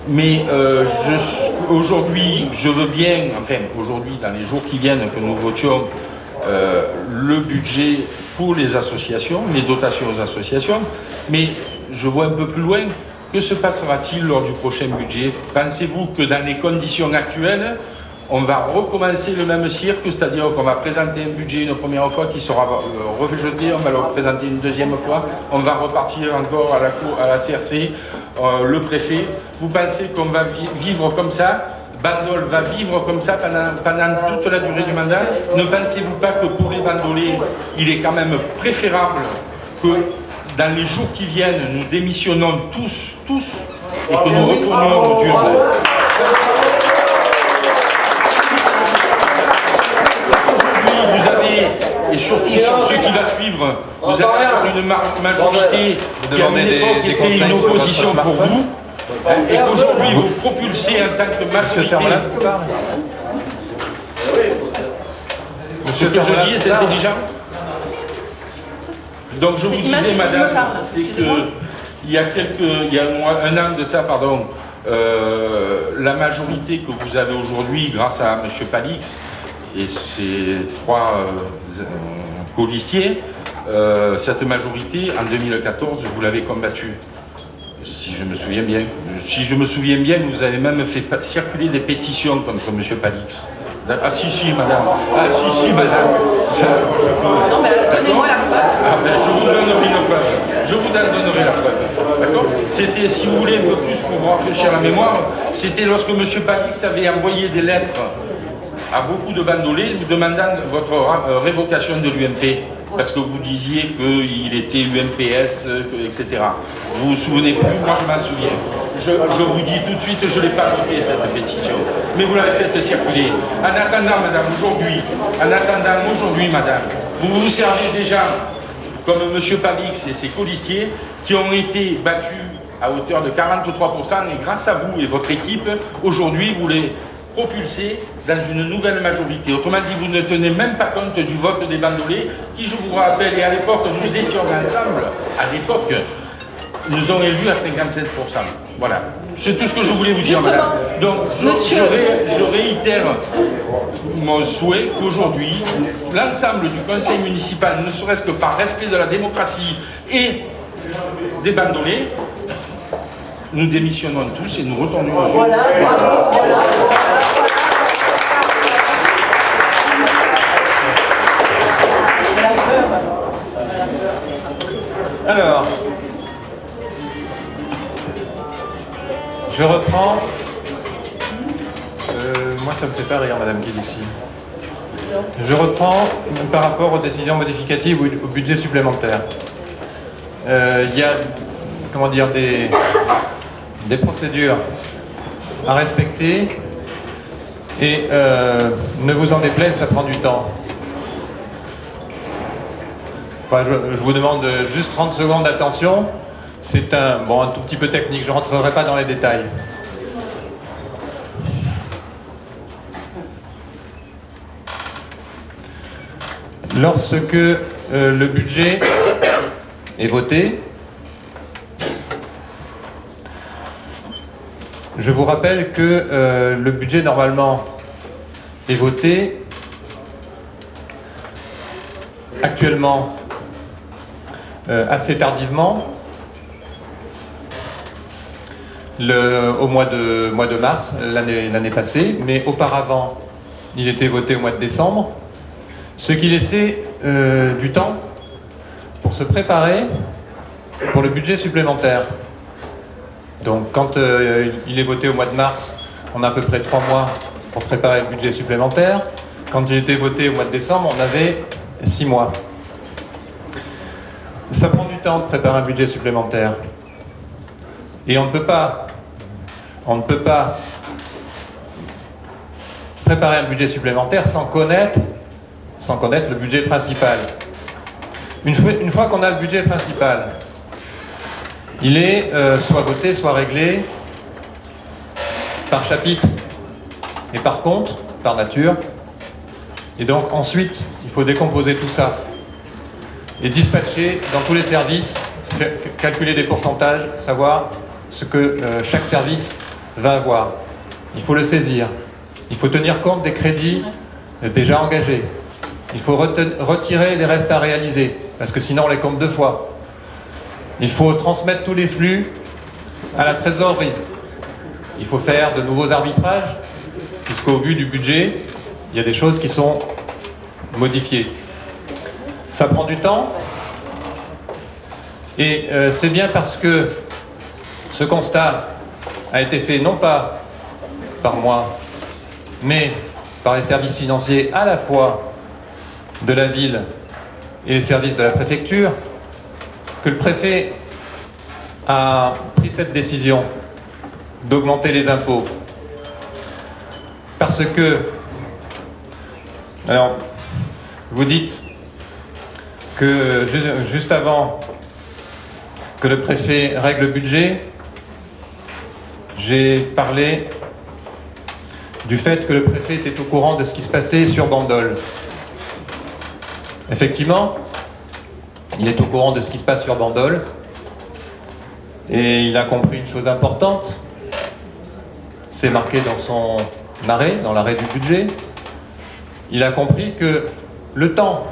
Mais aujourd'hui, je veux bien, enfin aujourd'hui, dans les jours qui viennent, que nous votions le budget pour les associations, les dotations aux associations, mais je vois un peu plus loin. Que se passera-t-il lors du prochain budget? Pensez-vous que dans les conditions actuelles, on va recommencer le même cirque, c'est-à-dire qu'on va présenter un budget une première fois qui sera rejeté, on va le présenter une deuxième fois, on va repartir encore à la CRC, le préfet. Vous pensez qu'on va vivre comme ça? Bandol va vivre comme ça pendant toute la durée du mandat? Ne pensez-vous pas que pour les bandolés, il est quand même préférable que dans les jours qui viennent, nous démissionnons tous, et que nous retournions aux urnes? Vous avez, et surtout sur ceux qui va suivre, vous avez une majorité qui à une époque était une opposition pour vous, et qu'aujourd'hui vous propulsez en tant que majorité. Ce que je dis est intelligent. Donc je vous disais, madame, c'est qu'il y a un an de ça, pardon, la majorité que vous avez aujourd'hui grâce à M. Palix et ses trois colistiers, cette majorité, en 2014, vous l'avez combattue, si je me souviens bien. Si je me souviens bien, vous avez même fait circuler des pétitions contre M. Palix. Ah si, madame. Ah si, madame. Non, mais donnez-moi la preuve. Ah ben, je vous donnerai la preuve. Je vous donnerai la preuve. D'accord? C'était, si vous voulez un peu plus pour vous rafraîchir la mémoire, c'était lorsque M. Palix avait envoyé des lettres à beaucoup de bandolés vous demandant votre révocation de l'UMP, parce que vous disiez qu'il était UMPS, etc. Vous vous souvenez plus? Moi je m'en souviens. Je vous dis tout de suite, je ne l'ai pas notée cette pétition, mais vous l'avez fait circuler. En attendant, madame, aujourd'hui, madame, vous vous servez des gens comme M. Palix et ses colistiers qui ont été battus à hauteur de 43%, et grâce à vous et votre équipe, aujourd'hui, vous les propulsé dans une nouvelle majorité. Autrement dit, vous ne tenez même pas compte du vote des bandolés, qui, je vous rappelle, et à l'époque, nous étions ensemble, à l'époque, nous ont élus à 57%. Voilà. C'est tout ce que je voulais vous dire, madame. Donc, je réitère mon souhait qu'aujourd'hui, l'ensemble du conseil municipal, ne serait-ce que par respect de la démocratie et des bandolés, nous démissionnons tous et nous retournons aux urnes. Alors, je reprends. Moi, ça me fait pas rire, madame Kélissi. Je reprends par rapport aux décisions modificatives ou au budget supplémentaire. Il y a, comment dire, des procédures à respecter et ne vous en déplaise, ça prend du temps. Enfin, je vous demande juste 30 secondes d'attention. C'est un tout petit peu technique, je ne rentrerai pas dans les détails. Lorsque le budget est voté, je vous rappelle que le budget normalement est voté actuellement assez tardivement, au mois de mars l'année passée, mais auparavant il était voté au mois de décembre, ce qui laissait du temps pour se préparer pour le budget supplémentaire. Donc quand il est voté au mois de mars, on a à peu près 3 mois pour préparer le budget supplémentaire. Quand il était voté au mois de décembre, on avait 6 mois. Ça prend du temps de préparer un budget supplémentaire. Et on ne peut pas préparer un budget supplémentaire sans connaître le budget principal. Une fois qu'on a le budget principal, il est soit voté, soit réglé par chapitre et par compte, par nature. Et donc ensuite, il faut décomposer tout ça et dispatcher dans tous les services, calculer des pourcentages, savoir ce que chaque service va avoir. Il faut le saisir. Il faut tenir compte des crédits déjà engagés. Il faut retirer les restes à réaliser, parce que sinon on les compte deux fois. Il faut transmettre tous les flux à la trésorerie. Il faut faire de nouveaux arbitrages, puisqu'au vu du budget, il y a des choses qui sont modifiées. Ça prend du temps, et c'est bien parce que ce constat a été fait non pas par moi, mais par les services financiers à la fois de la ville et les services de la préfecture, que le préfet a pris cette décision d'augmenter les impôts. Parce que, alors, vous dites que juste avant que le préfet règle le budget, j'ai parlé du fait que le préfet était au courant de ce qui se passait sur Bandol. Effectivement, il est au courant de ce qui se passe sur Bandol et il a compris une chose importante. C'est marqué dans son arrêt, dans l'arrêt du budget. Il a compris que le temps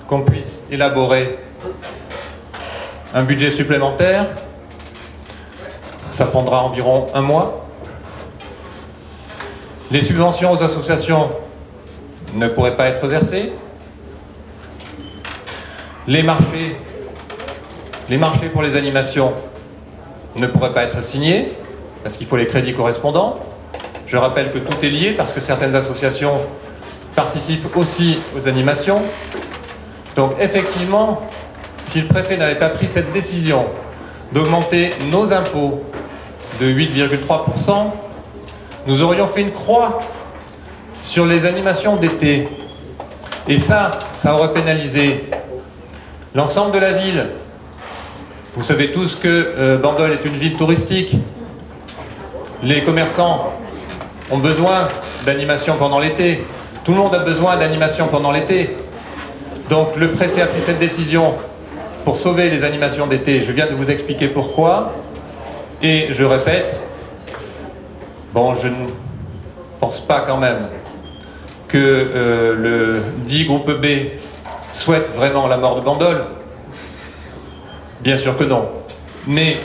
qu'on puisse élaborer un budget supplémentaire, ça prendra environ 1 mois. Les subventions aux associations ne pourraient pas être versées. Les marchés pour les animations ne pourraient pas être signés, parce qu'il faut les crédits correspondants. Je rappelle que tout est lié, parce que certaines associations participent aussi aux animations. Donc effectivement, si le préfet n'avait pas pris cette décision d'augmenter nos impôts de 8,3%, nous aurions fait une croix sur les animations d'été. Et ça aurait pénalisé l'ensemble de la ville. Vous savez tous que Bandol est une ville touristique. Les commerçants ont besoin d'animation pendant l'été. Tout le monde a besoin d'animation pendant l'été. Donc le préfet a pris cette décision pour sauver les animations d'été. Je viens de vous expliquer pourquoi. Et je répète, bon, je ne pense pas quand même que le dit groupe B souhaite vraiment la mort de Bandol. Bien sûr que non. Mais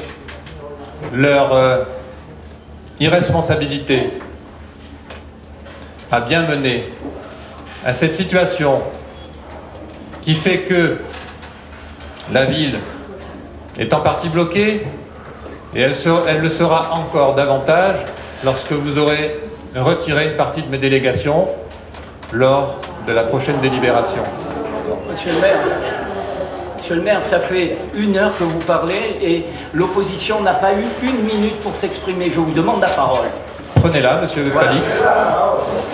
leur irresponsabilité a bien mené à cette situation qui fait que la ville est en partie bloquée et elle le sera encore davantage lorsque vous aurez retiré une partie de mes délégations lors de la prochaine délibération. Monsieur le maire, ça fait 1 heure que vous parlez et l'opposition n'a pas eu 1 minute pour s'exprimer. Je vous demande la parole. Prenez-la, monsieur Voilà. Félix.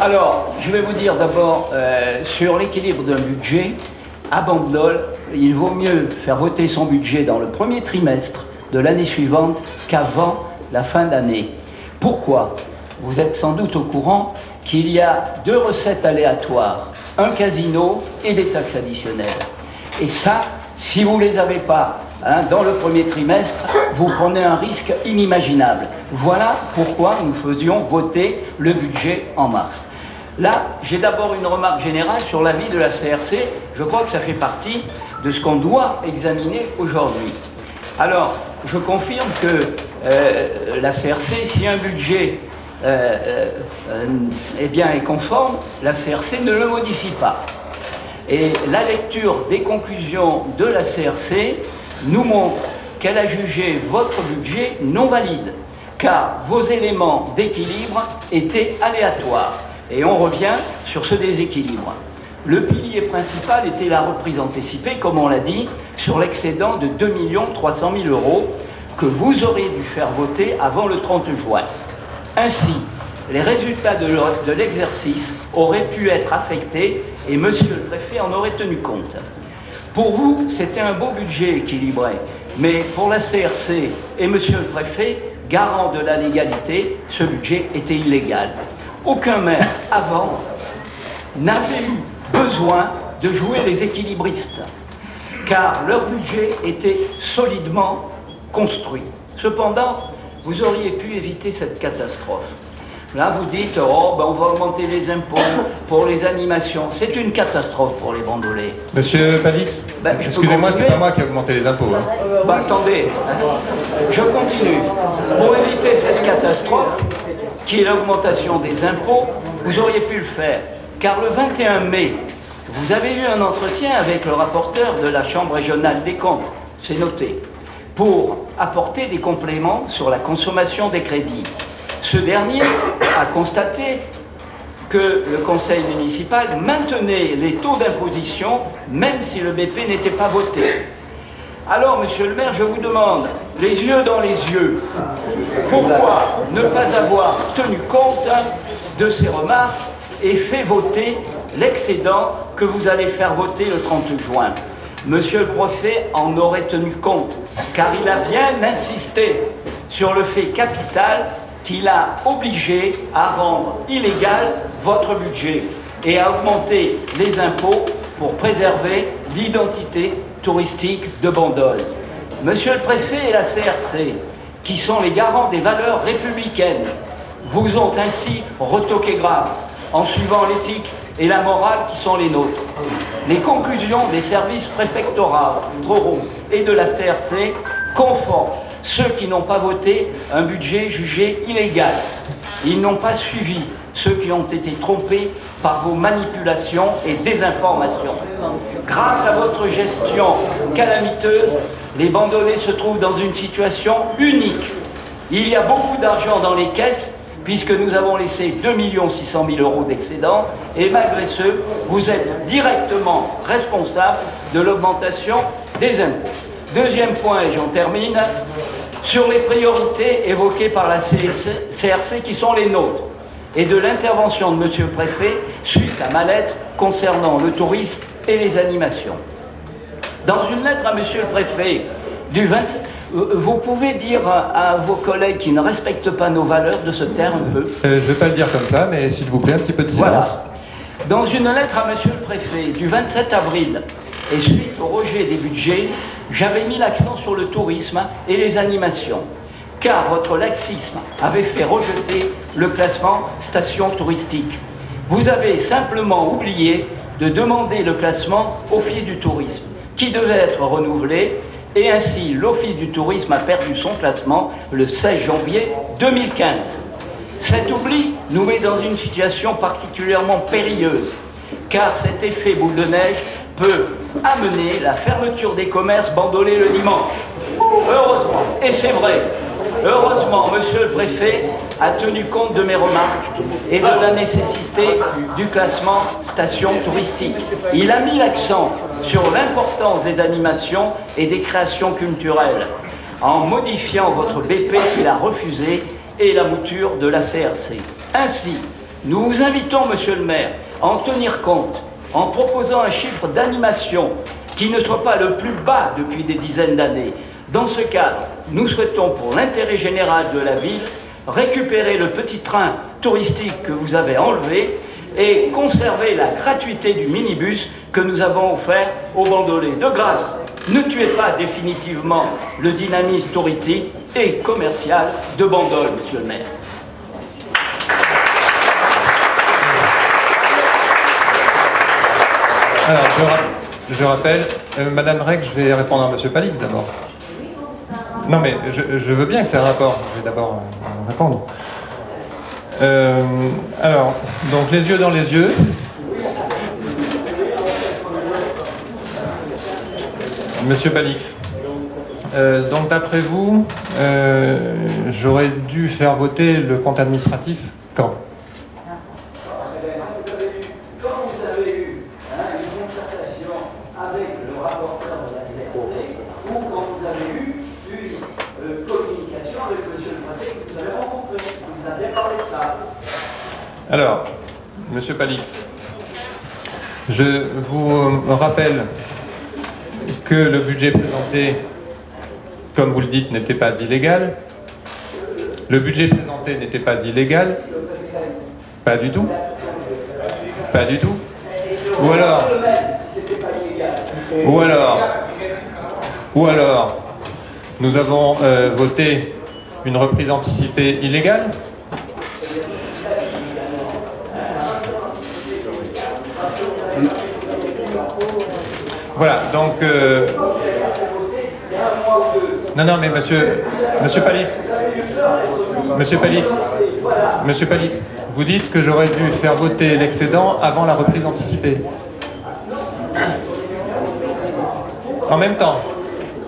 Alors, je vais vous dire d'abord, sur l'équilibre d'un budget, à Bandol, il vaut mieux faire voter son budget dans le premier trimestre de l'année suivante qu'avant la fin d'année. Pourquoi ? Vous êtes sans doute au courant qu'il y a 2 recettes aléatoires, un casino et des taxes additionnelles. Et ça, si vous ne les avez pas dans le premier trimestre, vous prenez un risque inimaginable. Voilà pourquoi nous faisions voter le budget en mars. Là, j'ai d'abord une remarque générale sur l'avis de la CRC. Je crois que ça fait partie de ce qu'on doit examiner aujourd'hui. Alors, je confirme que la CRC, si un budget est conforme, la CRC ne le modifie pas. Et la lecture des conclusions de la CRC nous montre qu'elle a jugé votre budget non valide, car vos éléments d'équilibre étaient aléatoires. Et on revient sur ce déséquilibre. Le pilier principal était la reprise anticipée, comme on l'a dit, sur l'excédent de 2 300 000 € que vous auriez dû faire voter avant le 30 juin. Ainsi, les résultats de l'exercice auraient pu être affectés et monsieur le préfet en aurait tenu compte. Pour vous, c'était un beau budget équilibré, mais pour la CRC et monsieur le préfet, garant de la légalité, ce budget était illégal. Aucun maire avant n'avait eu besoin de jouer les équilibristes, car leur budget était solidement construit. Cependant, vous auriez pu éviter cette catastrophe. Là, vous dites, oh, ben, on va augmenter les impôts pour les animations. C'est une catastrophe pour les bandolets. Monsieur Palix, Ben, je peux excusez-moi, c'est continuer pas moi qui ai augmenté les impôts. Hein. Bah, attendez, je continue. Pour éviter cette catastrophe, qui est l'augmentation des impôts, vous auriez pu le faire. Car le 21 mai, vous avez eu un entretien avec le rapporteur de la Chambre régionale des comptes, c'est noté, pour apporter des compléments sur la consommation des crédits. Ce dernier a constaté que le conseil municipal maintenait les taux d'imposition même si le BP n'était pas voté. Alors, monsieur le maire, je vous demande, les yeux dans les yeux, pourquoi ne pas avoir tenu compte de ces remarques et fait voter l'excédent que vous allez faire voter le 30 juin? Monsieur le préfet en aurait tenu compte, car il a bien insisté sur le fait capital qu'il a obligé à rendre illégal votre budget et à augmenter les impôts pour préserver l'identité touristique de Bandol. Monsieur le préfet et la CRC, qui sont les garants des valeurs républicaines, vous ont ainsi retoqué grave en suivant l'éthique et la morale qui sont les nôtres. Les conclusions des services préfectoraux et de la CRC confortent ceux qui n'ont pas voté un budget jugé illégal. Ils n'ont pas suivi ceux qui ont été trompés par vos manipulations et désinformations. Grâce à votre gestion calamiteuse, les bandolets se trouvent dans une situation unique. Il y a beaucoup d'argent dans les caisses, puisque nous avons laissé 2 600 000 € d'excédent, et malgré ce, vous êtes directement responsable de l'augmentation des impôts. Deuxième point, et j'en termine, sur les priorités évoquées par la CRC qui sont les nôtres, et de l'intervention de monsieur le préfet suite à ma lettre concernant le tourisme et les animations. Dans une lettre à monsieur le préfet du 27... Vous pouvez dire à vos collègues qui ne respectent pas nos valeurs de se taire un peu? Je ne vais pas le dire comme ça, mais s'il vous plaît, un petit peu de silence. Voilà. Dans une lettre à monsieur le préfet du 27 avril, et suite au rejet des budgets, j'avais mis l'accent sur le tourisme et les animations, car votre laxisme avait fait rejeter le classement station touristique. Vous avez simplement oublié de demander le classement Office du tourisme, qui devait être renouvelé, et ainsi l'Office du tourisme a perdu son classement le 16 janvier 2015. Cet oubli nous met dans une situation particulièrement périlleuse, car cet effet boule de neige peut amener la fermeture des commerces bandolés le dimanche. Heureusement, et c'est vrai, heureusement, monsieur le préfet a tenu compte de mes remarques et de la nécessité du classement station touristique. Il a mis l'accent sur l'importance des animations et des créations culturelles, en modifiant votre BP qu'il a refusé et la mouture de la CRC. Ainsi, nous vous invitons, monsieur le maire, à en tenir compte en proposant un chiffre d'animation qui ne soit pas le plus bas depuis des dizaines d'années. Dans ce cadre, nous souhaitons, pour l'intérêt général de la ville, récupérer le petit train touristique que vous avez enlevé et conserver la gratuité du minibus que nous avons offert aux bandolets. De grâce, ne tuez pas définitivement le dynamisme touristique et commercial de Bandol, monsieur le maire. Alors, je rappelle, Madame Rec, je vais répondre à Monsieur Palix d'abord. Non, mais je veux bien que c'est un rapport. Je vais d'abord répondre. Alors, donc les yeux dans les yeux. Monsieur Palix. Donc d'après vous, j'aurais dû faire voter le compte administratif quand ? Alors, Monsieur Palix, je vous rappelle que le budget présenté, comme vous le dites, n'était pas illégal. Le budget présenté n'était pas illégal. Pas du tout. Pas du tout. Ou alors, nous avons voté une reprise anticipée illégale? Voilà, donc... Non, mais monsieur Palix, vous dites que j'aurais dû faire voter l'excédent avant la reprise anticipée. En même temps.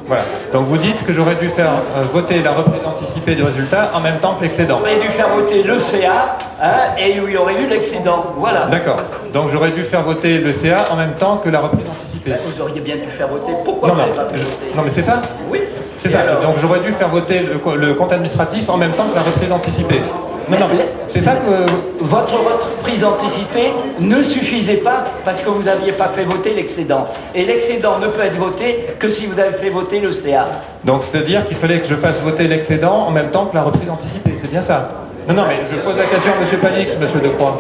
Voilà. Donc vous dites que j'aurais dû faire voter la reprise anticipée du résultat en même temps que l'excédent. Vous auriez dû faire voter le CA et où il y aurait eu l'excédent. Voilà. D'accord. Donc j'aurais dû faire voter le CA en même temps que la reprise anticipée. Vous auriez bien dû faire voter. Pourquoi vous n'avez pas fait voter? Non mais c'est ça? Oui. C'est ça. Donc j'aurais dû faire voter le compte administratif en même temps que la reprise anticipée. Non, c'est ça que... Votre reprise anticipée ne suffisait pas parce que vous n'aviez pas fait voter l'excédent. Et l'excédent ne peut être voté que si vous avez fait voter le CA. Donc c'est-à-dire qu'il fallait que je fasse voter l'excédent en même temps que la reprise anticipée, c'est bien ça? Non, mais je pose la question à M. Palix, M. Decroix.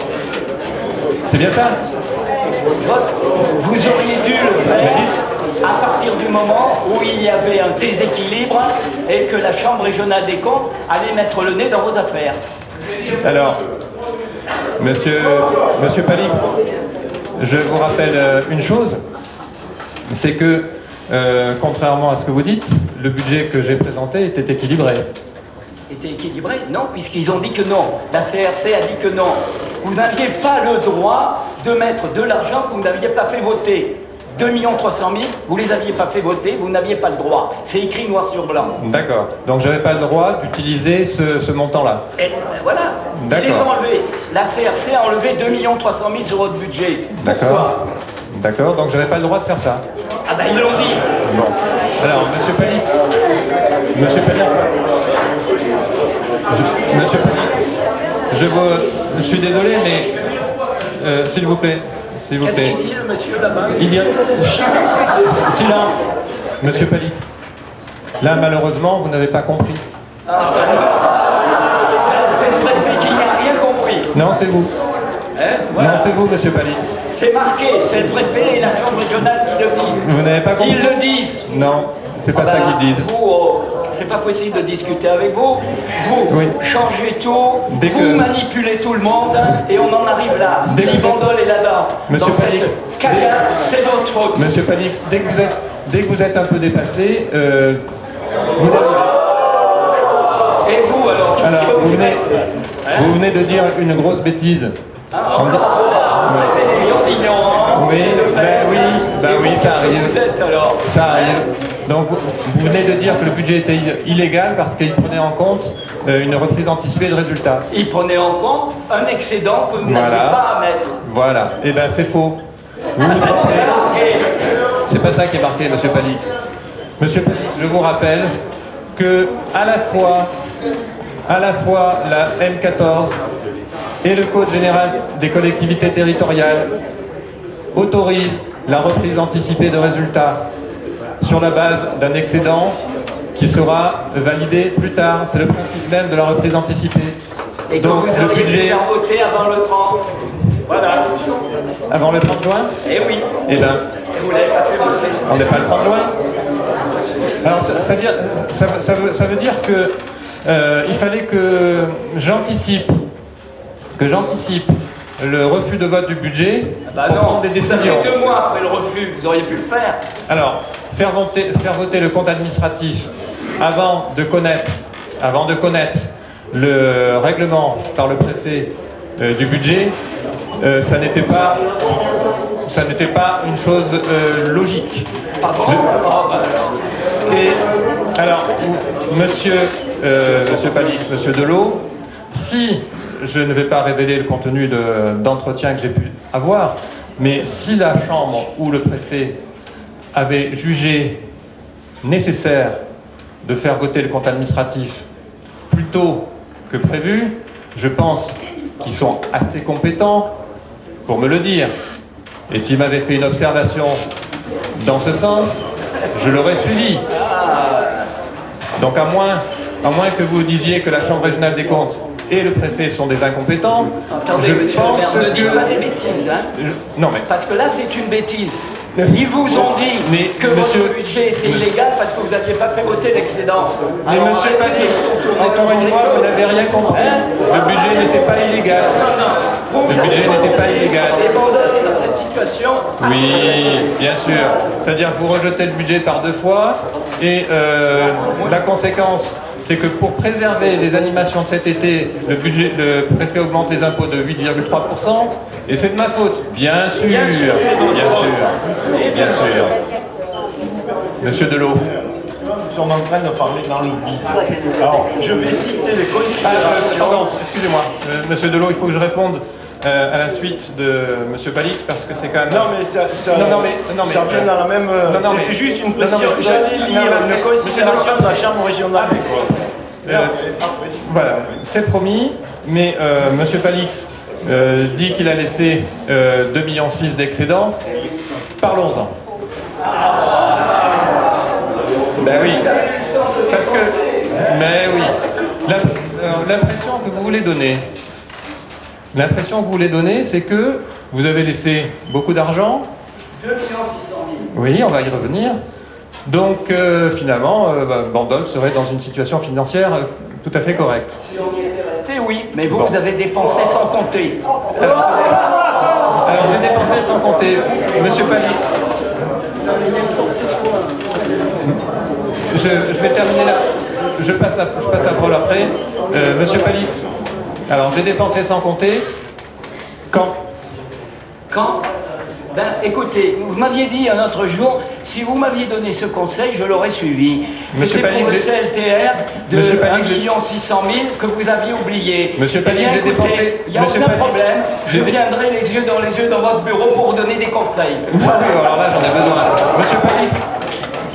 C'est bien ça? Vous auriez dû le faire à partir du moment où il y avait un déséquilibre et que la Chambre régionale des comptes allait mettre le nez dans vos affaires. Alors, monsieur Palix, je vous rappelle une chose, c'est que, contrairement à ce que vous dites, le budget que j'ai présenté était équilibré. Était équilibré? Non, puisqu'ils ont dit que non. La CRC a dit que non. Vous n'aviez pas le droit de mettre de l'argent que vous n'aviez pas fait voter. 2 300 000, vous ne les aviez pas fait voter, vous n'aviez pas le droit. C'est écrit noir sur blanc. D'accord. Donc j'avais pas le droit d'utiliser ce montant-là. Et voilà. Ils les ont enlevés. La CRC a enlevé 2 300 000 sur votre budget. D'accord. D'accord, donc j'avais pas le droit de faire ça. Ah ben ils l'ont dit. Bon. Alors, Monsieur Palix, je suis désolé, mais s'il vous plaît. Qu'est-ce qu'il dit le monsieur là-bas? Il y a... Silence, Monsieur Palix. Là, malheureusement, vous n'avez pas compris. Ah, c'est le préfet qui n'a rien compris. Non, c'est vous. Voilà. Non, c'est vous, Monsieur Palix. C'est marqué, c'est le préfet et la Chambre régionale qui le disent. Vous n'avez pas compris? Ils le disent. Non, c'est pas ça qu'ils disent. Vous, c'est pas possible de discuter avec vous. Vous changez tout, vous manipulez tout le monde et on en arrive là. Si Bandol est là-dedans, Monsieur Palix, c'est votre faute. Monsieur Palix, dès que vous êtes un peu dépassé, vous et vous alors, vous venez de dire une grosse bêtise. Traitez les gens d'ignorants. Oui, ça arrive. Vous êtes alors. Ça arrive. Donc vous venez de dire que le budget était illégal parce qu'il prenait en compte une reprise anticipée de résultats. Il prenait en compte un excédent que vous n'aviez pas à mettre. Voilà. Eh bien c'est faux. C'est pas ça qui est marqué, Monsieur Palix. Monsieur Palix, je vous rappelle que à la fois la M14 et le Code général des collectivités territoriales autorisent la reprise anticipée de résultats sur la base d'un excédent qui sera validé plus tard. C'est le principe même de la reprise anticipée. Et donc vous auriez dû faire voter avant le 30. Voilà. Avant le 30 juin? Eh oui. Eh bien, vous l'avez pas fait voter. On n'est pas le 30 juin? Alors ça veut dire que il fallait que j'anticipe le refus de vote du budget pour prendre des décisions. Ça fait 2 mois après le refus, vous auriez pu le faire. Alors, faire voter le compte administratif avant de connaître le règlement par le préfet du budget, ça n'était pas une chose logique. Ah bon? Et alors, Monsieur Palix, Monsieur Delot, si je ne vais pas révéler le contenu d'entretien que j'ai pu avoir, mais si la Chambre ou le préfet avait jugé nécessaire de faire voter le compte administratif plus tôt que prévu, je pense qu'ils sont assez compétents pour me le dire. Et s'ils m'avaient fait une observation dans ce sens, je l'aurais suivi. Donc à moins que vous disiez que la Chambre régionale des comptes et le préfet sont des incompétents, attendez, je monsieur pense le maire, ne dites que... pas des bêtises, hein. Non mais... Parce que là, c'est une bêtise. Ils vous ont dit Mais, que monsieur- votre budget était illégal parce que vous n'aviez pas fait voter l'excédent. Mais Alors, monsieur arrêtez Palis, de tourner encore autour une des fois, vous choses. n'avez rien compris. Hein? Le budget n'était pas illégal. Vous Le budget êtes n'était pas illégal. débandé dans cette situation. Oui, bien sûr. C'est-à-dire que vous rejetez le budget par 2 fois et la conséquence, c'est que pour préserver les animations de cet été, le préfet augmente les impôts de 8,3% et c'est de ma faute. Bien sûr, bien sûr, bien sûr. Monsieur Delot. Nous sommes en train de parler dans le vide. Alors, je vais citer les considérations. Pardon, excusez-moi. Monsieur Delot, il faut que je réponde à la suite de Monsieur Palic parce que c'est quand même... Non, mais ça vient dans la même... C'était juste une précision. J'allais lire une considération de la Chambre régionale. Voilà, c'est promis, mais Monsieur Palix dit qu'il a laissé 2,6 millions d'excédent. Parlons-en. Ben oui, parce que... Mais oui, l'impression que vous voulez donner, c'est que vous avez laissé beaucoup d'argent. 2 600 000. Oui, on va y revenir. Donc finalement, Bandol serait dans une situation financière tout à fait correcte. Si on y était resté, oui, mais vous, Bon. vous avez dépensé sans compter. Alors j'ai dépensé sans compter. Monsieur Palix, je vais terminer là. Je passe la parole après. Monsieur Palix, alors j'ai dépensé sans compter. Quand? Quand? Ben, écoutez, vous m'aviez dit un autre jour, si vous m'aviez donné ce conseil, je l'aurais suivi. Monsieur C'était pour Palix, le j'ai- CLTR de Monsieur 1 Palix, j'ai- million 600 000 que vous aviez oublié. Monsieur Eh Palix, bien, j'ai écoutez, dépensé- il n'y a Monsieur aucun Palix, problème. Je j'ai dé- viendrai les yeux dans votre bureau pour vous donner des conseils. Oui, alors là j'en ai besoin. Monsieur Palix,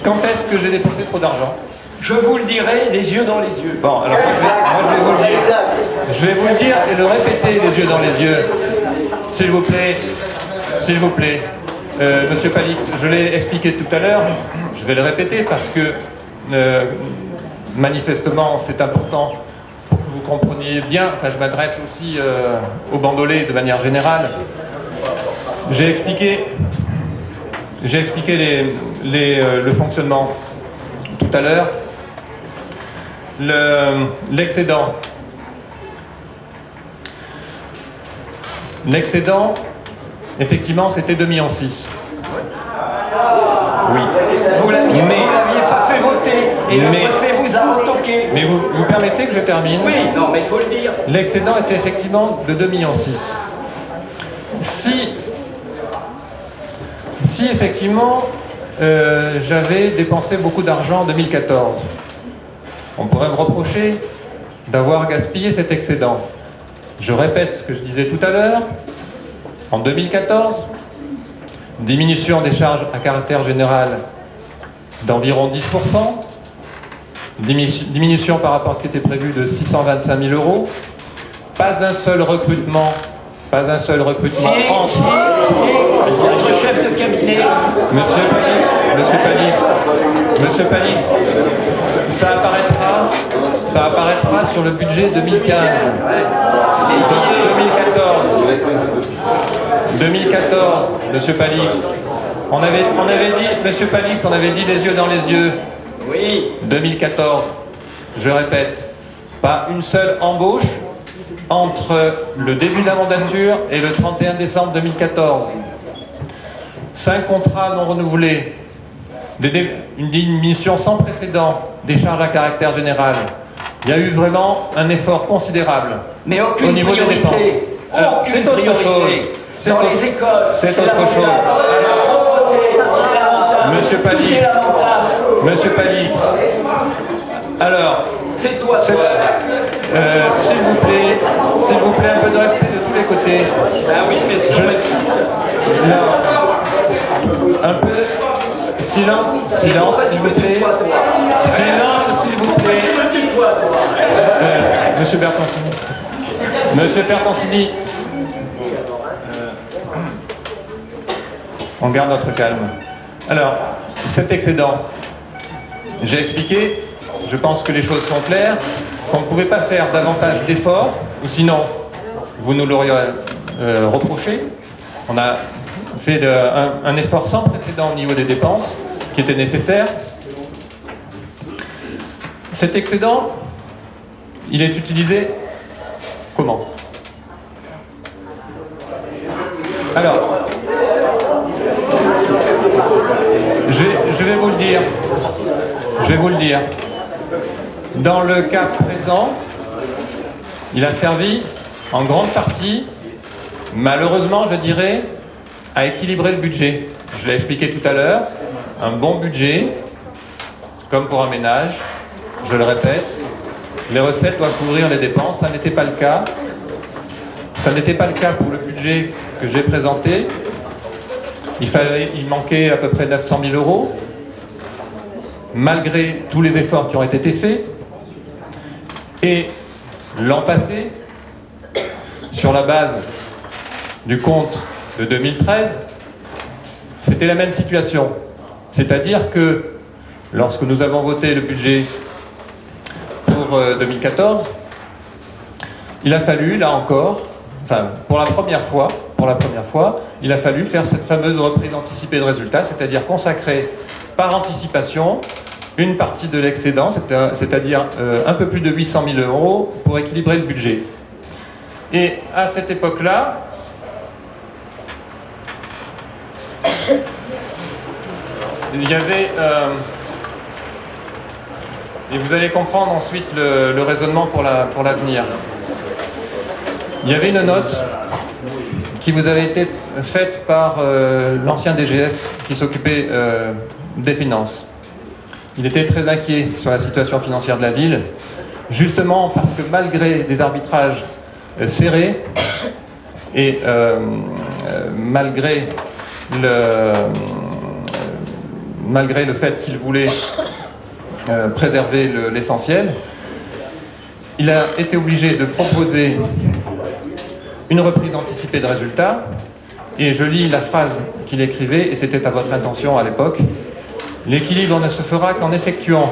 quand est-ce que j'ai dépensé trop d'argent? Je vous le dirai les yeux dans les yeux. Bon, alors moi, je vais vous le dire. Je vais vous le dire et le répéter les yeux dans les yeux. S'il vous plaît. S'il vous plaît. Monsieur Palix, je l'ai expliqué tout à l'heure. Je vais le répéter parce que manifestement c'est important pour que vous compreniez bien. Enfin, je m'adresse aussi aux bandolets de manière générale. J'ai expliqué le fonctionnement tout à l'heure. L'excédent. L'excédent, effectivement, c'était 2,6 millions. Oui. Vous l'aviez pas fait voter et le Mais- préfet vous a retoqué. Mais vous permettez que je termine? Oui, non, mais il faut le dire. L'excédent était effectivement de 2,6 millions. Si effectivement j'avais dépensé beaucoup d'argent en 2014, on pourrait me reprocher d'avoir gaspillé cet excédent. Je répète ce que je disais tout à l'heure. En 2014, diminution des charges à caractère général d'environ 10%, diminution par rapport à ce qui était prévu de 625 000 €, pas un seul recrutement Si votre chef de cabinet, Monsieur Palix, ça apparaîtra sur le budget 2015. Donc 2014, Monsieur Palix, on avait dit, Monsieur Palix, on avait dit les yeux dans les yeux. oui, 2014, je répète, pas une seule embauche entre le début de la mandature et le 31 décembre 2014. 5 contrats non renouvelés, une diminution sans précédent des charges à caractère général. Il y a eu vraiment un effort considérable mais au aucune niveau des dépenses. priorité. Alors, Aucune c'est autre priorité. chose. C'est Dans autre- les écoles, c'est c'est autre lamentable. chose. La pauvreté, c'est lamentable. Monsieur Tout Palix. est lamentable. Monsieur Palix, alors, Tais-toi, c'est- toi. s'il vous plaît, un peu de respect de tous les côtés. Ah oui, mais si Je- on m'excuse. Non. Un peu. Silence, s'il vous plaît. Silence, s'il vous plaît. Tais-toi, toi. Monsieur Bertoncini. Monsieur Bertoncini. On garde notre calme. Alors, cet excédent, j'ai expliqué, je pense que les choses sont claires, qu'on ne pouvait pas faire davantage d'efforts, ou sinon, vous nous l'auriez reproché. On a fait un effort sans précédent au niveau des dépenses, qui était nécessaire. Cet excédent, il est utilisé comment? Alors, je vais vous le dire. Je vais vous le dire. Dans le cas présent, il a servi en grande partie, malheureusement je dirais, à équilibrer le budget. Je l'ai expliqué tout à l'heure, un bon budget, comme pour un ménage, je le répète, les recettes doivent couvrir les dépenses, ça n'était pas le cas. Ça n'était pas le cas pour le budget que j'ai présenté. Il manquait à peu près 900 000 euros, malgré tous les efforts qui ont été faits. Et l'an passé, sur la base du compte de 2013, c'était la même situation. C'est-à-dire que lorsque nous avons voté le budget pour 2014, il a fallu, là encore, enfin pour la première fois, il a fallu faire cette fameuse reprise anticipée de résultats, c'est-à-dire consacrer par anticipation une partie de l'excédent, c'est-à-dire un peu plus de 800 000 euros pour équilibrer le budget. Et à cette époque-là, il y avait, et vous allez comprendre ensuite le raisonnement pour l'avenir. Il y avait une note qui vous avait été faite par l'ancien DGS qui s'occupait des finances. Il était très inquiet sur la situation financière de la ville, justement parce que malgré des arbitrages serrés et malgré le fait qu'il voulait préserver l'essentiel, il a été obligé de proposer une reprise anticipée de résultats, et je lis la phrase qu'il écrivait, et c'était à votre intention à l'époque. L'équilibre ne se fera qu'en effectuant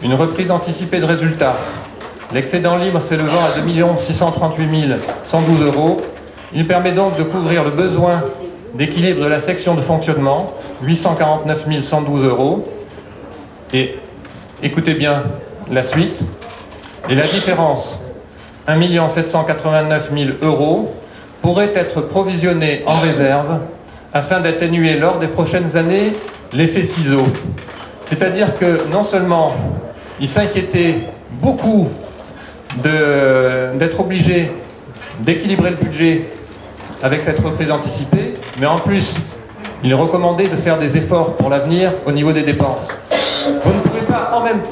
une reprise anticipée de résultats. L'excédent libre s'élevant à 2 638 112 euros. Il permet donc de couvrir le besoin d'équilibre de la section de fonctionnement, 849 112 euros. Et écoutez bien la suite. Et la différence, 1 789 000 euros, pourrait être provisionnée en réserve afin d'atténuer lors des prochaines années l'effet ciseau. C'est-à-dire que non seulement il s'inquiétait beaucoup d'être obligé d'équilibrer le budget avec cette reprise anticipée, mais en plus, il est recommandé de faire des efforts pour l'avenir au niveau des dépenses. Vous ne pouvez pas en même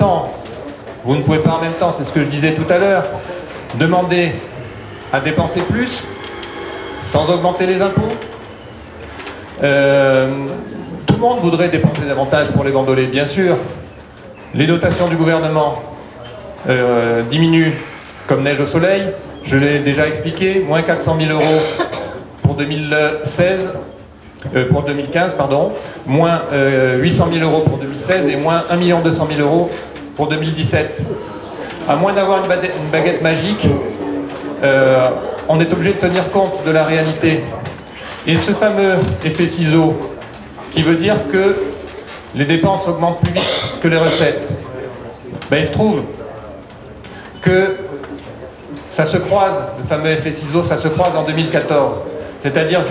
temps, c'est ce que je disais tout à l'heure, demander à dépenser plus sans augmenter les impôts. Tout le monde voudrait dépenser davantage pour les bandolets, bien sûr. Les dotations du gouvernement diminuent comme neige au soleil. Je l'ai déjà expliqué, moins 400 000 euros pour 2015, moins 800 000 euros pour 2016 et moins 1 200 000 euros pour 2017. À moins d'avoir une baguette magique, on est obligé de tenir compte de la réalité. Et ce fameux effet ciseau, qui veut dire que les dépenses augmentent plus vite que les recettes, ben, il se trouve que ça se croise, le fameux effet ciseau, ça se croise en 2014. C'est-à-dire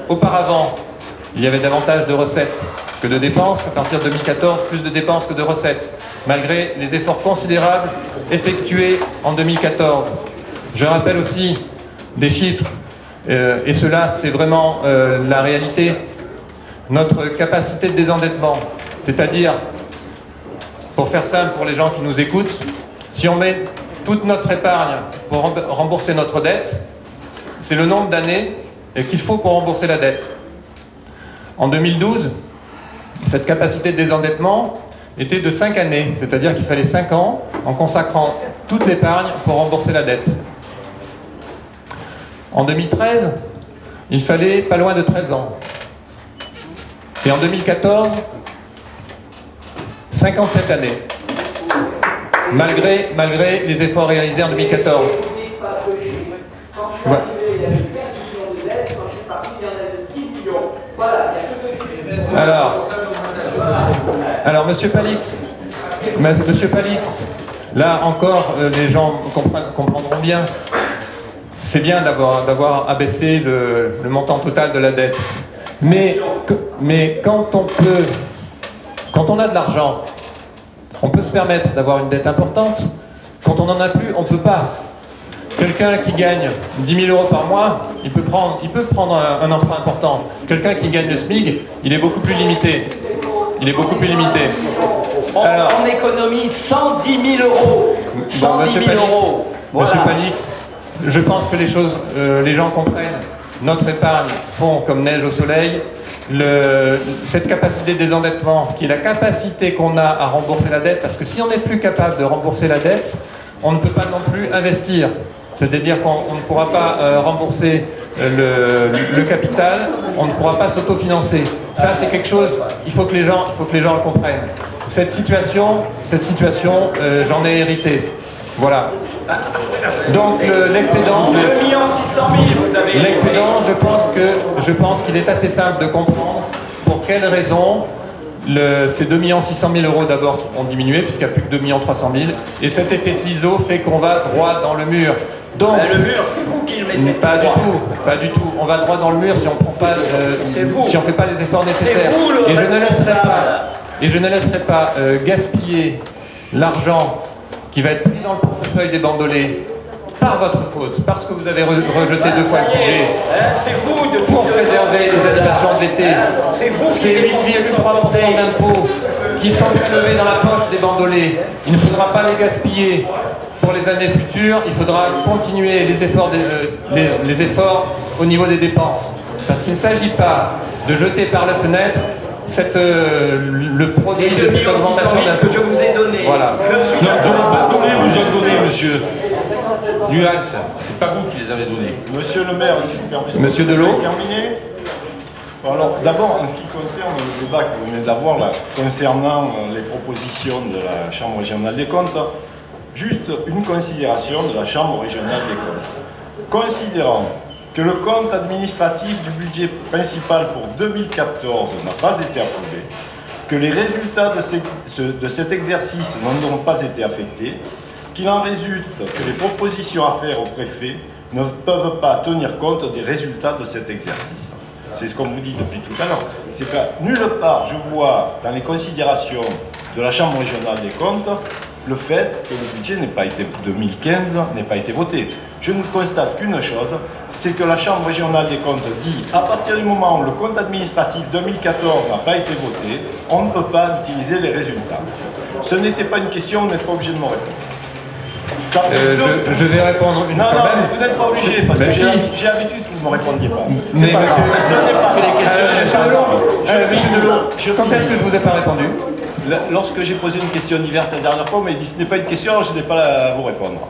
auparavant, il y avait davantage de recettes que de dépenses. À partir de 2014, plus de dépenses que de recettes, malgré les efforts considérables effectués en 2014. Je rappelle aussi des chiffres, et cela c'est vraiment la réalité, notre capacité de désendettement. C'est-à-dire, pour faire simple pour les gens qui nous écoutent, si on met toute notre épargne pour rembourser notre dette, c'est le nombre d'années qu'il faut pour rembourser la dette. En 2012, cette capacité de désendettement était de 5 années, c'est-à-dire qu'il fallait 5 ans en consacrant toute l'épargne pour rembourser la dette. En 2013, il fallait pas loin de 13 ans. Et en 2014, 57 années. Malgré les efforts réalisés en 2014. Ouais. Alors Monsieur Palix, là encore, les gens comprendront bien. C'est bien d'avoir abaissé le montant total de la dette. Mais quand on a de l'argent, on peut se permettre d'avoir une dette importante. Quand on n'en a plus, on ne peut pas. Quelqu'un qui gagne 10 000 € par mois, il peut prendre un emprunt important. Quelqu'un qui gagne le SMIC, il est beaucoup plus limité. On économise 110 000 euros. 110 000 euros. Voilà. Monsieur Palix, je pense que les gens comprennent. Notre épargne fond comme neige au soleil. Cette capacité de désendettement, qui est la capacité qu'on a à rembourser la dette, parce que si on n'est plus capable de rembourser la dette, on ne peut pas non plus investir. C'est-à-dire qu'on ne pourra pas rembourser le capital, on ne pourra pas s'autofinancer. Ça, c'est quelque chose, il faut que les gens le comprennent. Cette situation, j'en ai hérité. Voilà. Donc l'excédent, 2 600 000, vous avez l'excédent, je pense qu'il est assez simple de comprendre pour quelles raisons ces 2 600 000 € d'abord ont diminué, puisqu'il n'y a plus que 2 300 000, et cet effet ciseau fait qu'on va droit dans le mur. Donc, le mur, c'est vous qui le mettez. Pas du tout. On va droit dans le mur si on prend pas, si on fait pas les efforts nécessaires. Et je ne laisserai pas gaspiller l'argent qui va être pris dans le portefeuille des bandolés par votre faute, parce que vous avez rejeté 2 fois le budget pour préserver les animations de l'été. C'est 8,3% d'impôts qui sont prélevés dans la poche des bandolés. Il ne faudra pas les gaspiller pour les années futures. Il faudra continuer les efforts au niveau des dépenses. Parce qu'il ne s'agit pas de jeter par la fenêtre le produit de cette augmentation d'impôts. que je vous ai donné. Voilà. Bandolés vous ont donné, monsieur. Nuance, c'est pas vous qui les avez donnés. Monsieur le maire, si vous permettez. Monsieur Delot. Terminé. Alors, d'abord, en ce qui concerne le débat que vous venez d'avoir là, concernant les propositions de la Chambre régionale des comptes, juste une considération de la Chambre régionale des comptes. Considérant que le compte administratif du budget principal pour 2014 n'a pas été approuvé, que les résultats de cet exercice n'ont donc pas été affectés, qu'il en résulte que les propositions à faire au préfet ne peuvent pas tenir compte des résultats de cet exercice. C'est ce qu'on vous dit depuis tout à l'heure. C'est pas nulle part, je vois dans les considérations de la Chambre régionale des comptes le fait que le budget 2015 n'ait pas été voté. Je ne constate qu'une chose, c'est que la Chambre régionale des comptes dit à partir du moment où le compte administratif 2014 n'a pas été voté, on ne peut pas utiliser les résultats. Ce n'était pas une question, vous n'êtes pas obligé de me répondre. Je vais répondre une non, quand même. Vous n'êtes pas obligé, parce que j'ai l'habitude que vous ne me répondiez pas. Mais monsieur Delot, quand est-ce que je vous ai pas répondu? Lorsque j'ai posé une question diverse la dernière fois, vous m'avez dit ce n'est pas une question, alors je n'ai pas à vous répondre.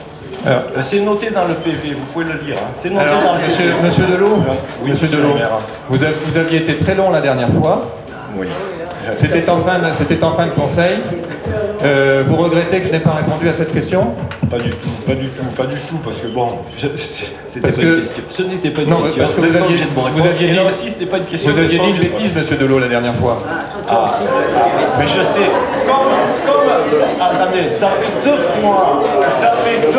C'est noté dans le PV, vous pouvez le lire. Hein. C'est noté dans le PV. Monsieur Delot, oui, monsieur Delot, vous aviez été très long la dernière fois. Oui. C'était en fin de conseil. Vous regrettez que je n'ai pas répondu à cette question? Pas du tout, parce que bon, c'était pas une question. Ce n'était pas une question. Parce que vous aviez dit, là aussi, c'était pas une question. Vous aviez dit une bêtise, monsieur Delot, la dernière fois. Mais je sais, attendez, ça fait deux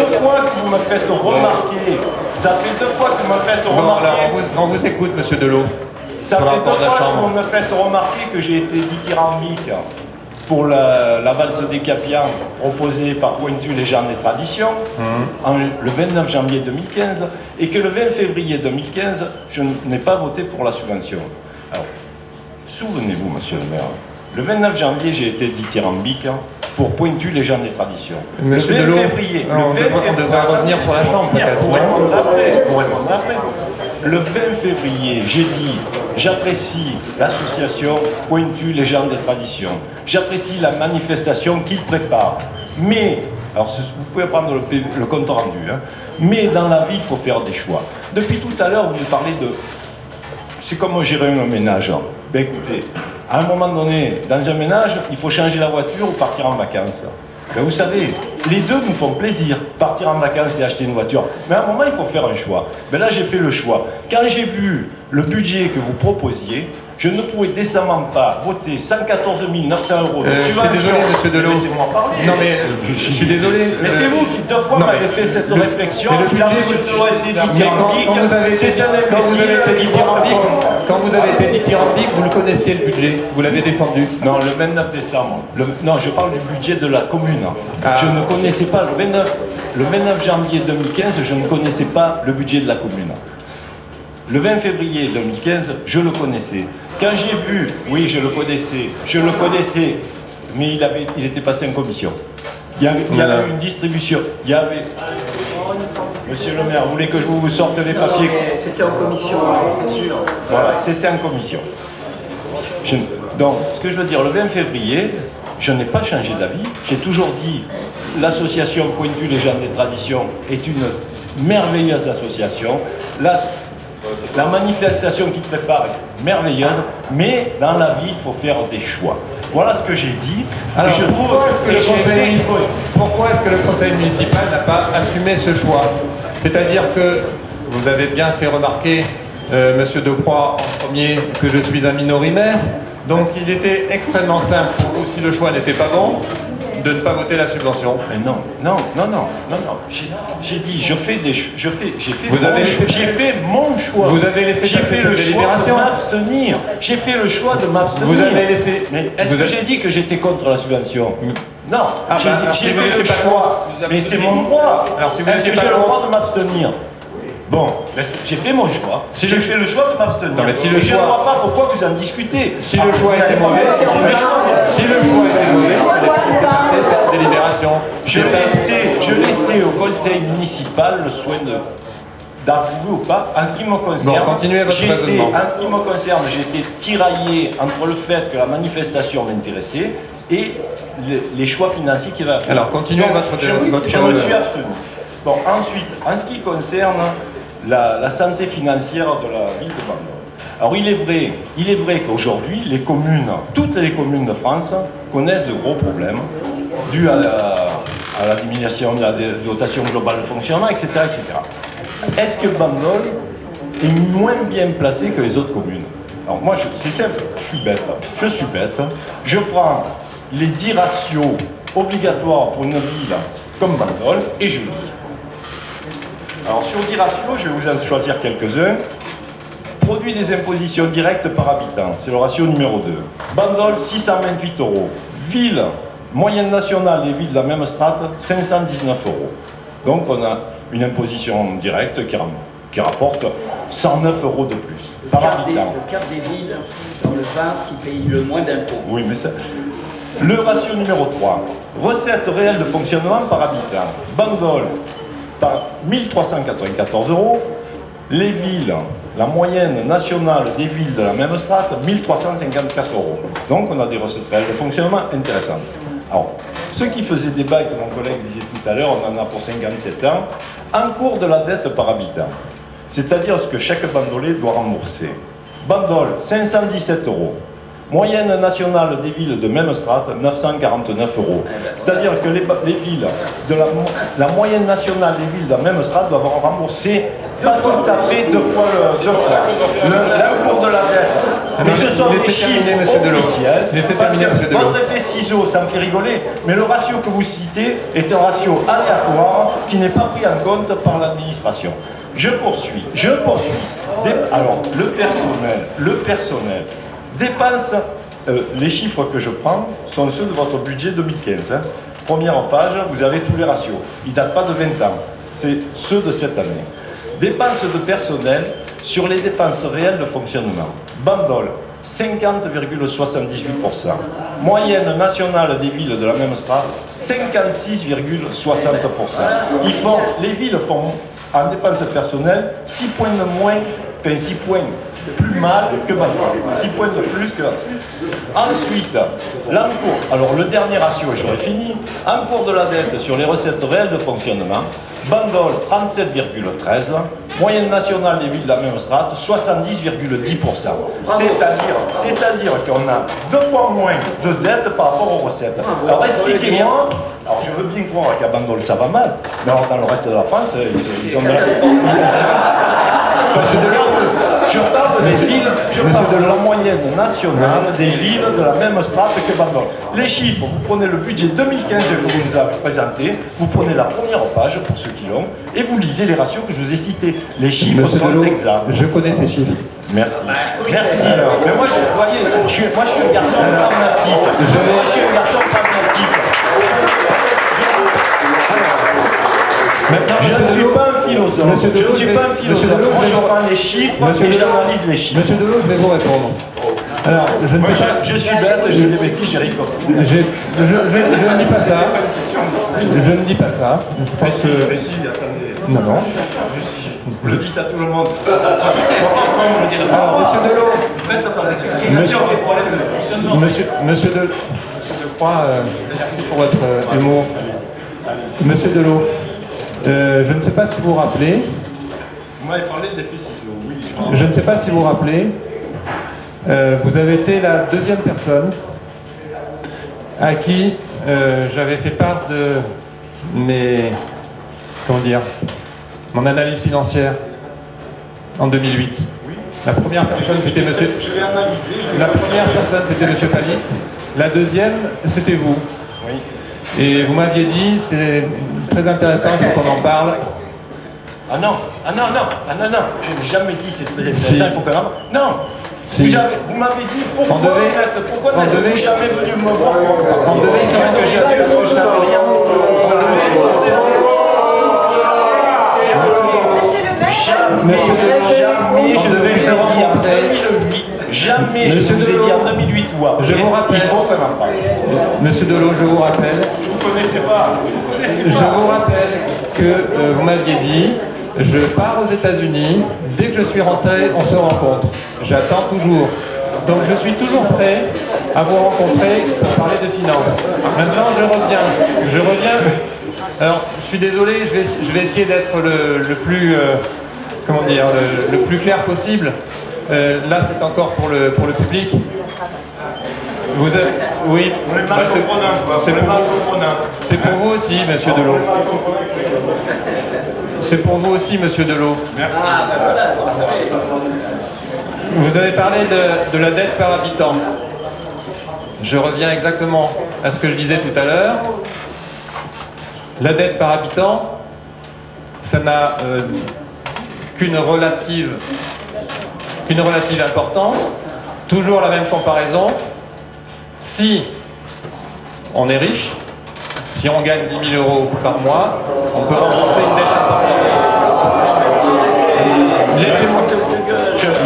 fois que vous me faites remarquer. Ça fait 2 fois que vous me faites remarquer. Alors, on vous écoute, monsieur Delot. Ça fait 2 fois que vous me faites remarquer que j'ai été dithyrambique pour la valse des Capiens proposée par Pointu Légende et Tradition le 29 janvier 2015 et que le 20 février 2015, je n'ai pas voté pour la subvention. Alors, souvenez-vous, monsieur le maire, le 29 janvier, j'ai été dithyrambique pour Pointu Légende et Tradition. Monsieur Delot, on devrait revenir sur la Chambre, peut-être. Pour répondre après. Le 20 février, j'ai dit j'apprécie l'association Pointu Légende et Tradition. J'apprécie la manifestation qu'ils préparent. Mais, alors vous pouvez prendre le compte rendu, hein, mais dans la vie, il faut faire des choix. Depuis tout à l'heure, vous nous parlez de... C'est comme gérer un ménage. Ben écoutez, à un moment donné, dans un ménage, il faut changer la voiture ou partir en vacances. Ben vous savez, les deux nous font plaisir, partir en vacances et acheter une voiture. Mais à un moment, il faut faire un choix. Ben là, j'ai fait le choix. Quand j'ai vu le budget que vous proposiez, Je ne pouvais décemment pas voter 114 900 euros de Je suis subvention. désolé, monsieur Delot. Laissez-moi parler. Non mais je suis désolé. Mais c'est vous qui deux fois Non, mais m'avez fait cette le- réflexion. mais le Là, budget, monsieur Delot a été Mais dithyrambique. quand vous avez été C'est un quand vous avez été imbécile. dithyrambique, vous le connaissiez le budget, vous l'avez défendu. Non, le 29 décembre. Non, je parle du budget de la commune. Ah. Je ne connaissais pas le 29 janvier 2015, je ne connaissais pas le budget de la commune. Le 20 février 2015, je le connaissais. Quand j'ai vu, oui, je le connaissais, mais il était passé en commission. Il y avait une distribution. Il y avait. Monsieur le maire, vous voulez que je vous sorte les papiers? C'était en commission, c'est sûr. Voilà, c'était en commission. Donc, ce que je veux dire, le 20 février, je n'ai pas changé d'avis. J'ai toujours dit, l'association Pointu les gens des traditions est une merveilleuse association. La manifestation qui prépare est merveilleuse, mais dans la vie, il faut faire des choix. Voilà ce que j'ai dit. Alors, et je trouve pourquoi est-ce que le que conseil municipal n'a pas assumé ce choix? C'est-à-dire que vous avez bien fait remarquer, monsieur Decroix en premier, que je suis un minorimaire. Donc il était extrêmement simple pour vous, si le choix n'était pas bon, de ne pas voter la subvention. Mais non. J'ai dit, j'ai fait mon choix. Vous avez laissé J'ai passer fait cette le choix délibération. de m'abstenir. J'ai fait le choix de m'abstenir. Vous avez laissé. Mais est-ce que j'ai dit que j'étais contre la subvention? Non. Ah J'ai bah, dit- alors, j'ai si vous fait le n'étiez pas choix. contre, vous Mais c'est abstenez. mon droit. Alors, si vous est-ce que n'étiez j'ai pas le droit contre- de m'abstenir? Bon, j'ai fait mon choix. Si j'ai le- fait le choix de m'abstenir. Non, mais si le Et je ne choix- vois pas pourquoi vous en discutez. Si le choix était mauvais, il fallait pas laisser passer cette délibération. Je laissais au conseil municipal le soin d'approuver ou pas. En ce qui me concerne, Bon, continuez votre raisonnement. en ce qui me concerne, j'étais tiraillé entre le fait que la manifestation m'intéressait et les choix financiers qu'il va faire. Alors, continuez Donc, votre je me développement. suis abstenu. Bon, ensuite, en ce qui concerne la santé financière de la ville de Bandol. Alors il est vrai qu'aujourd'hui, toutes les communes de France connaissent de gros problèmes dus à la diminution de la dotation globale de fonctionnement, etc. etc. Est-ce que Bandol est moins bien placé que les autres communes? Alors moi, c'est simple, je suis bête. Je prends les 10 ratios obligatoires pour une ville comme Bandol et je lis. Alors sur 10 ratios, je vais vous en choisir quelques-uns. Produit des impositions directes par habitant, c'est le ratio numéro 2. Bandol, 628 euros. Ville, moyenne nationale des villes de la même strate, 519 euros. Donc on a une imposition directe qui rapporte 109 euros de plus par habitant. Le quart des villes dans le Var qui payent le moins d'impôts. Oui, mais ça... Le ratio numéro 3. Recettes réelles de fonctionnement par habitant. Bandol, par 1394 euros. Les villes, la moyenne nationale des villes de la même strate, 1354 euros. Donc on a des recettes réelles de fonctionnement intéressantes. Alors, ce qui faisait débat, que mon collègue disait tout à l'heure, on en a pour 57 ans, en cours de la dette par habitant. C'est-à-dire ce que chaque bandolais doit rembourser. Bandol, 517 euros. Moyenne nationale des villes de même strate, 949 euros. C'est-à-dire que les villes de la moyenne nationale des villes de la même strate doivent rembourser pas tout à fait deux fois la cour de la dette. Mais ce sont des chiffres officiels. Parce que votre effet ciseau, ça me fait rigoler, mais le ratio que vous citez est un ratio aléatoire qui n'est pas pris en compte par l'administration. Je poursuis. Alors, le personnel dépense, les chiffres que je prends sont ceux de votre budget 2015. Première page, vous avez tous les ratios. Ils ne datent pas de 20 ans. C'est ceux de cette année. Dépenses de personnel sur les dépenses réelles de fonctionnement. Bandol, 50,78%. Moyenne nationale des villes de la même strate, 56,60%. Les villes font en dépenses de personnel 6 points de moins, enfin 6 points plus mal que Bandol. 6 points de plus que... Ensuite, l'encours. Alors le dernier ratio, et j'aurais fini. Encours de la dette sur les recettes réelles de fonctionnement. Bandol, 37,13. Moyenne nationale des villes de la même strate, 70,10%. C'est-à-dire qu'on a 2 fois moins de dettes par rapport aux recettes. Alors expliquez-moi, alors je veux bien croire qu'à Bandol ça va mal, mais alors dans le reste de la France, ils ont de la... Je parle des villes, je parle de la moyenne nationale des villes de la même strate que Bandol. Les chiffres, vous prenez le budget 2015 que vous nous avez présenté, vous prenez la première page pour ceux qui l'ont, et vous lisez les ratios que je vous ai cités. Les chiffres Monsieur sont Delot, exacts. je connais ces chiffres. Merci. Merci. Mais moi, je suis un garçon pragmatique. Moi, je suis un garçon pragmatique. Je ne suis pas un philosophe. Je ne suis pas un philosophe. Moi, je prends les chiffres et j'analyse les chiffres. Monsieur Delot, je vais vous répondre. Alors, je ne sais pas. Je suis bête, j'ai des bêtises, j'ai rigolé. Je ne dis pas ça. Je ne dis pas ça. Je pense que. Mais si, attendez. Non, non. Je le dis à tout le monde. Alors, monsieur Delot. Faites pas des questions, des problèmes de fonctionnement. Monsieur Delot. Je crois, excusez pour votre humour. Monsieur Delot, je ne sais pas si vous vous rappelez. Vous m'avez parlé d'effets ciseaux, oui. Je ne sais pas si vous vous rappelez. Vous avez été la deuxième personne à qui j'avais fait part de mon analyse financière en 2008. Oui. La première personne c'était monsieur. Je l'ai analysé. La première personne c'était monsieur Palix. La deuxième c'était vous. Oui. Et vous m'aviez dit c'est très intéressant, il faut qu'on en parle. Ah non, je n'ai jamais dit c'est très intéressant, Si. il faut quand même. Non. Si. Vous m'avez dit pourquoi On devait- n'êtes-vous jamais venu me voir On devait s'en parce que je n'avais rien. Monsieur Delot, Jamais je on ne devait vous se ai dit en rencontrer. 2008. Jamais je Monsieur ne vous ai Delot, dit en 2008 ou après. je vous rappelle. Il faut qu'on en parle. Monsieur Delot, je vous rappelle. Je ne vous connaissais pas. Je vous rappelle que vous m'aviez dit, je pars aux États-Unis, dès que je suis rentré, on se rencontre. J'attends toujours. Donc je suis toujours prêt à vous rencontrer pour parler de finances. Maintenant je reviens. Alors je suis désolé, je vais essayer d'être le plus, le plus clair possible. Là c'est encore pour le public. Vous avez, oui, On est bah, mal c'est comprenant, quoi. c'est On est pour, mal comprenant. c'est pour vous aussi, monsieur Delot. C'est pour vous aussi, monsieur Delot. Merci. Vous avez parlé de la dette par habitant. Je reviens exactement à ce que je disais tout à l'heure. La dette par habitant, ça n'a qu'une relative importance. Toujours la même comparaison. Si on est riche, si on gagne 10 000 euros par mois, on peut rembourser une dette importante.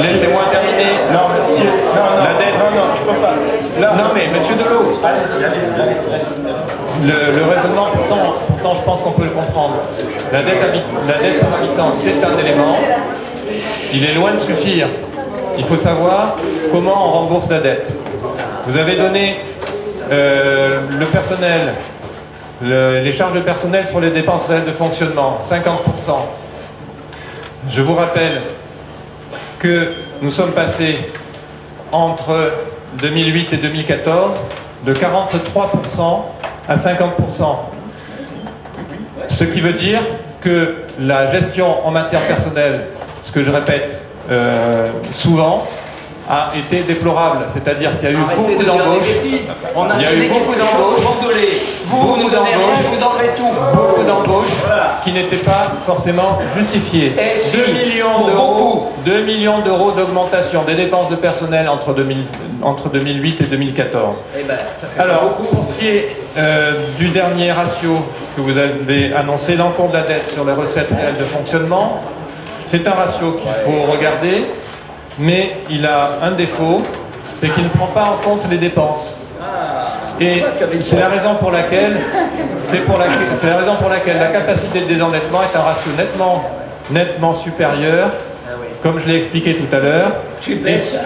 Laissez-moi terminer. Non, La dette. non, je peux pas. Là, Non mais monsieur Delot, allez-y. le raisonnement, pourtant je pense qu'on peut le comprendre. La dette par habitant, c'est un élément. Il est loin de suffire. Il faut savoir comment on rembourse la dette. Vous avez donné le personnel, les charges de personnel sur les dépenses réelles de fonctionnement, 50%. Je vous rappelle que nous sommes passés entre 2008 et 2014 de 43% à 50%. Ce qui veut dire que la gestion en matière personnelle, ce que je répète souvent, a été déplorable. C'est-à-dire qu'il y a eu Arrêtez beaucoup de dire des d'embauches. bêtises. On a Il y a donné eu beaucoup quelque chose, d'embauches. Bandolé. Vous ne donnez rien, je vous en fais tout. Beaucoup d'embauches Voilà. qui n'étaient pas forcément justifiées. Et si, 2 millions pour d'euros, beaucoup. 2 millions d'euros d'augmentation des dépenses de personnel entre 2008 et 2014. Eh ben, ça fait Alors, beaucoup. pour ce qui est du dernier ratio que vous avez annoncé, l'encours de la dette sur les recettes réelles de fonctionnement, c'est un ratio qu'il faut regarder, mais il a un défaut, c'est qu'il ne prend pas en compte les dépenses. Et c'est la raison pour laquelle, la capacité de désendettement est un ratio nettement supérieur, comme je l'ai expliqué tout à l'heure. Tu es bête, Et- hein.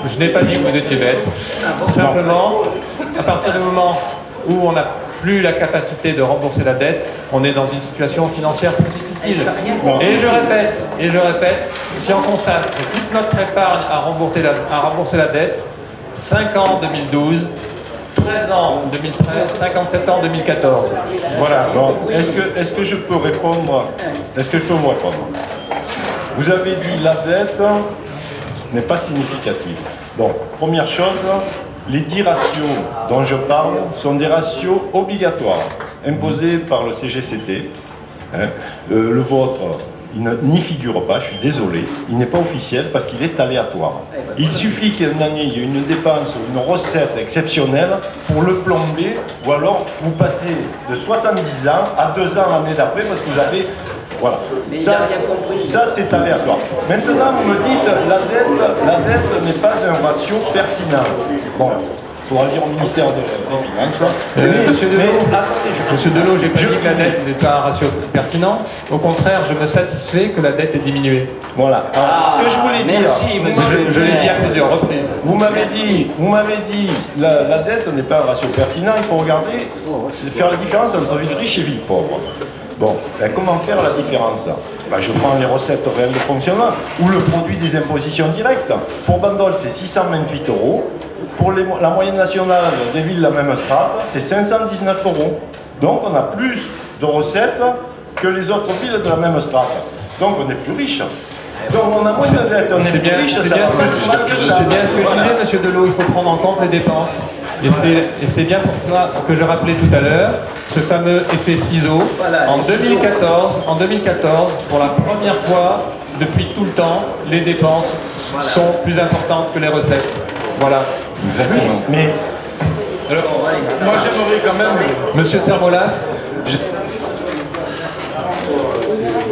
Je n'ai pas dit que vous étiez bête. Simplement, à partir du moment où on n'a plus la capacité de rembourser la dette, on est dans une situation financière très difficile. Et je répète, si on consacre toute notre épargne à rembourser la dette, 5 ans en 2012, 13 ans en 2013, 57 ans en 2014. Voilà. Bon, est-ce que je peux répondre? Est-ce que je peux vous répondre? Vous avez dit la dette, n'est pas significative. Donc, première chose, les 10 ratios dont je parle sont des ratios obligatoires, imposés par le CGCT. Le vôtre, il n'y figure pas, je suis désolé, il n'est pas officiel parce qu'il est aléatoire. Il suffit qu'une année, il y ait une dépense ou une recette exceptionnelle pour le plomber, ou alors vous passez de 70 ans à 2 ans l'année d'après parce que vous avez... Voilà. Ça c'est aléatoire. Maintenant, vous me dites, la dette n'est pas un ratio pertinent. Bon, il faudra dire au ministère des Finances. Monsieur Delot, j'ai pas dit que la dette n'est pas un ratio pertinent. Au contraire, je me satisfais que la dette est diminuée. Voilà. Alors, ce que je voulais dire, je l'ai dit à plusieurs reprises. Vous m'avez dit, la dette n'est pas un ratio pertinent, il faut regarder, faire la différence entre ville riche et ville pauvre. Bon, ben comment faire la différence? Ben, je prends les recettes réelles de fonctionnement ou le produit des impositions directes. Pour Bandol, c'est 628 €. Pour la moyenne nationale des villes de la même strate, c'est 519 €. Donc on a plus de recettes que les autres villes de la même strate. Donc on est plus riche. Donc on a moins de dettes, on est plus riche, ça va pas si mal que ça. C'est bien ce que je disais, monsieur Delot, il faut prendre en compte les dépenses. Et c'est bien pour ça que je rappelais tout à l'heure, ce fameux effet ciseau. En 2014, pour la première fois depuis tout le temps, les dépenses sont plus importantes que les recettes. Voilà. Exactement. Mais alors, moi j'aimerais quand même Monsieur Servolas,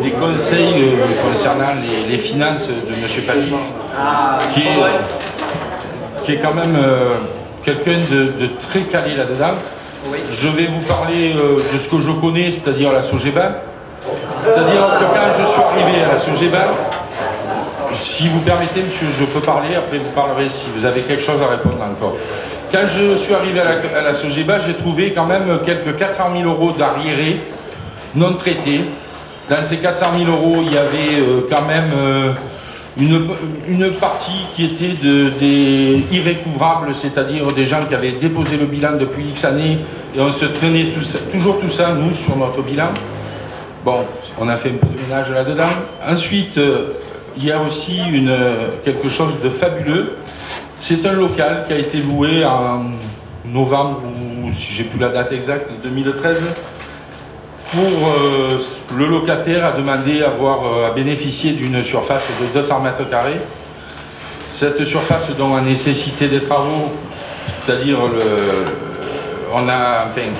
des conseils concernant les finances de M. Palix, qui est quand même quelqu'un de très calé là-dedans. Je vais vous parler de ce que je connais, c'est-à-dire la Sogeba. C'est-à-dire que quand je suis arrivé à la Sogeba, si vous permettez, monsieur, je peux parler, après vous parlerez si vous avez quelque chose à répondre encore. Quand je suis arrivé à la Sogeba, j'ai trouvé quand même quelques 400 000 € d'arriérés non traités. Dans ces 400 000 €, il y avait quand même une partie qui était des irrécouvrables, c'est-à-dire des gens qui avaient déposé le bilan depuis X années et on se traînait toujours tout ça, nous, sur notre bilan. Bon, on a fait un peu de ménage là-dedans. Ensuite, il y a aussi quelque chose de fabuleux. C'est un local qui a été loué en novembre, ou si j'ai plus la date exacte, 2013. Pour le locataire a demandé à bénéficier d'une surface de 200 mètres carrés. Cette surface dont a nécessité des travaux, c'est-à-dire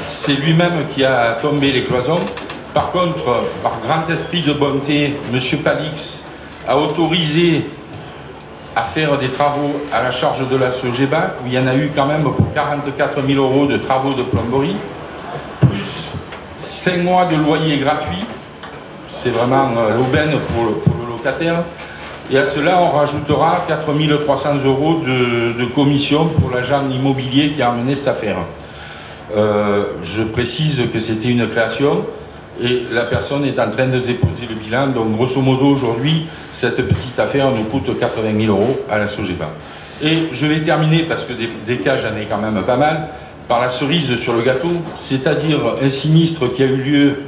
c'est lui-même qui a tombé les cloisons. Par contre, par grand esprit de bonté, M. Palix a autorisé à faire des travaux à la charge de la Sogeba, où il y en a eu quand même pour 44 000 € de travaux de plomberie, plus 5 mois de loyer gratuit, c'est vraiment l'aubaine pour le locataire, et à cela on rajoutera 4 300 € de commission pour l'agent immobilier qui a amené cette affaire. Je précise que c'était une création, et la personne est en train de déposer le bilan, donc grosso modo aujourd'hui, cette petite affaire nous coûte 80 000 € à la Sogeba. Et je vais terminer, parce que des cas j'en ai quand même pas mal, par la cerise sur le gâteau, c'est-à-dire un sinistre qui a eu lieu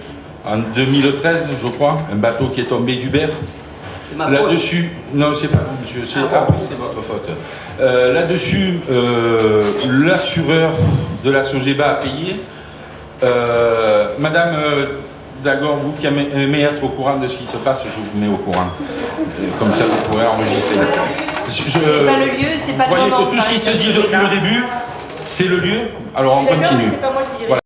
en 2013, je crois, un bateau qui est tombé d'Hubert. Là-dessus, non, c'est pas vous, monsieur, c'est votre faute. Là-dessus, l'assureur de la Sogeba a payé. Madame Dagor, vous qui aimez être au courant de ce qui se passe, je vous mets au courant. Comme ça, vous pourrez enregistrer. C'est pas le lieu, c'est pas le moment. Vous voyez que tout ce qui se dit depuis le début, c'est le lieu. Alors on continue. C'est pas moi qui dirais. Voilà.